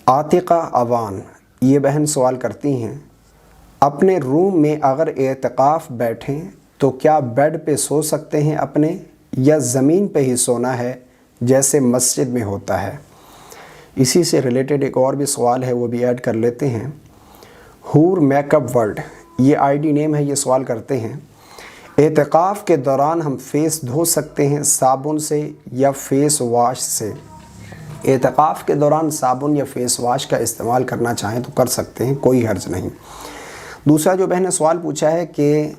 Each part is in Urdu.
عاتقہ اوان یہ بہن سوال کرتی ہیں، اپنے روم میں اگر اعتکاف بیٹھیں تو کیا بیڈ پہ سو سکتے ہیں اپنے، یا زمین پہ ہی سونا ہے جیسے مسجد میں ہوتا ہے؟ اسی سے ریلیٹڈ ایک اور بھی سوال ہے، وہ بھی ایڈ کر لیتے ہیں۔ حور میک اپ ورلڈ یہ آئی ڈی نیم ہے، یہ سوال کرتے ہیں، اعتکاف کے دوران ہم فیس دھو سکتے ہیں صابن سے یا فیس واش سے؟ اعتکاف کے دوران صابن یا فیس واش کا استعمال کرنا چاہیں تو کر سکتے ہیں، کوئی حرج نہیں۔ دوسرا جو بہن نے سوال پوچھا ہے کہ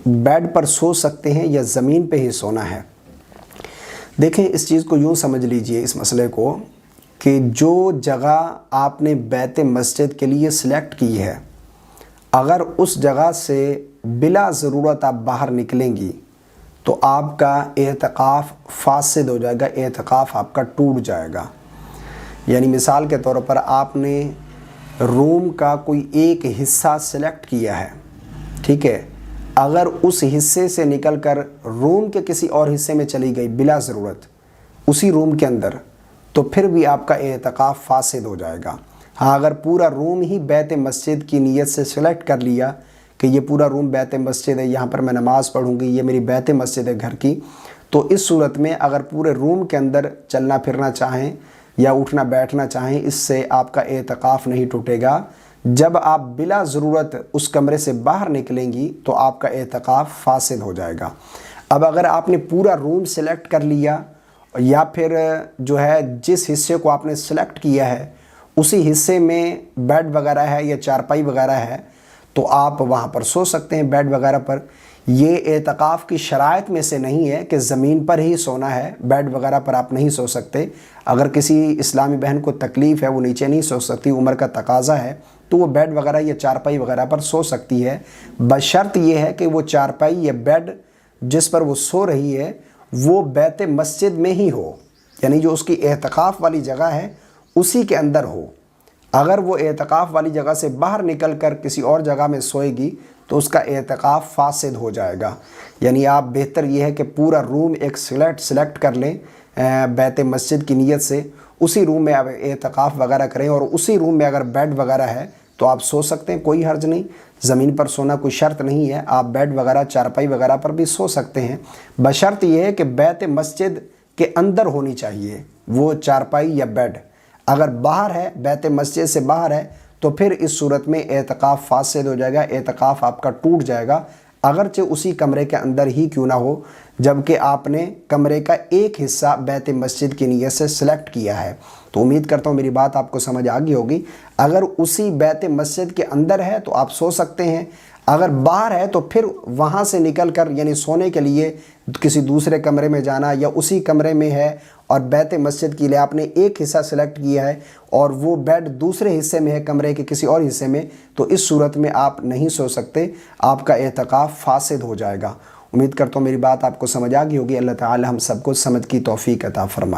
بیڈ پر سو سکتے ہیں یا زمین پہ ہی سونا ہے؟ دیکھیں، اس چیز کو یوں سمجھ لیجئے، اس مسئلے کو، کہ جو جگہ آپ نے بیت مسجد کے لیے سلیکٹ کی ہے، اگر اس جگہ سے بلا ضرورت آپ باہر نکلیں گی تو آپ کا اعتکاف فاسد ہو جائے گا، اعتکاف آپ کا ٹوٹ جائے گا۔ یعنی مثال کے طور پر آپ نے روم کا کوئی ایک حصہ سلیکٹ کیا ہے، ٹھیک ہے، اگر اس حصے سے نکل کر روم کے کسی اور حصے میں چلی گئی بلا ضرورت اسی روم کے اندر، تو پھر بھی آپ کا اعتکاف فاسد ہو جائے گا۔ ہاں، اگر پورا روم ہی بیت مسجد کی نیت سے سلیکٹ کر لیا کہ یہ پورا روم بیت مسجد ہے، یہاں پر میں نماز پڑھوں گی، یہ میری بیت مسجد ہے گھر کی، تو اس صورت میں اگر پورے روم کے اندر چلنا پھرنا چاہیں یا اٹھنا بیٹھنا چاہیں، اس سے آپ کا اعتکاف نہیں ٹوٹے گا۔ جب آپ بلا ضرورت اس کمرے سے باہر نکلیں گی تو آپ کا اعتکاف فاسد ہو جائے گا۔ اب اگر آپ نے پورا روم سلیکٹ کر لیا، یا پھر جو ہے جس حصے کو آپ نے سلیکٹ کیا ہے اسی حصے میں بیڈ وغیرہ ہے یا چارپائی وغیرہ ہے، تو آپ وہاں پر سو سکتے ہیں بیڈ وغیرہ پر۔ یہ اعتکاف کی شرائط میں سے نہیں ہے کہ زمین پر ہی سونا ہے، بیڈ وغیرہ پر آپ نہیں سو سکتے۔ اگر کسی اسلامی بہن کو تکلیف ہے، وہ نیچے نہیں سو سکتی، عمر کا تقاضا ہے، تو وہ بیڈ وغیرہ یا چارپائی وغیرہ پر سو سکتی ہے، بشرط یہ ہے کہ وہ چارپائی یا بیڈ جس پر وہ سو رہی ہے وہ بیت مسجد میں ہی ہو، یعنی جو اس کی اعتکاف والی جگہ ہے اسی کے اندر ہو۔ اگر وہ اعتکاف والی جگہ سے باہر نکل کر کسی اور جگہ میں سوئے گی تو اس کا اعتکاف فاسد ہو جائے گا۔ یعنی آپ بہتر یہ ہے کہ پورا روم ایک سلیکٹ کر لیں بیت مسجد کی نیت سے، اسی روم میں آپ اعتکاف وغیرہ کریں، اور اسی روم میں اگر بیڈ وغیرہ ہے تو آپ سو سکتے ہیں، کوئی حرج نہیں۔ زمین پر سونا کوئی شرط نہیں ہے، آپ بیڈ وغیرہ چارپائی وغیرہ پر بھی سو سکتے ہیں، بشرط یہ ہے کہ بیت مسجد کے اندر ہونی چاہیے وہ چارپائی یا بیڈ۔ اگر باہر ہے، بیت مسجد سے باہر ہے، تو پھر اس صورت میں اعتکاف فاسد ہو جائے گا، اعتکاف آپ کا ٹوٹ جائے گا، اگرچہ اسی کمرے کے اندر ہی کیوں نہ ہو، جبکہ آپ نے کمرے کا ایک حصہ بیت مسجد کی نیت سے سلیکٹ کیا ہے۔ تو امید کرتا ہوں میری بات آپ کو سمجھ آ گئی ہوگی۔ اگر اسی بیت مسجد کے اندر ہے تو آپ سو سکتے ہیں، اگر باہر ہے تو پھر وہاں سے نکل کر، یعنی سونے کے لیے کسی دوسرے کمرے میں جانا، یا اسی کمرے میں ہے اور بیت مسجد کے لیے آپ نے ایک حصہ سلیکٹ کیا ہے اور وہ بیڈ دوسرے حصے میں ہے کمرے کے کسی اور حصے میں، تو اس صورت میں آپ نہیں سو سکتے، آپ کا اعتکاف فاسد ہو جائے گا۔ امید کرتا ہوں میری بات آپ کو سمجھ آ گئی ہوگی۔ اللہ تعالی ہم سب کو سمجھ کی توفیق عطا فرمائے۔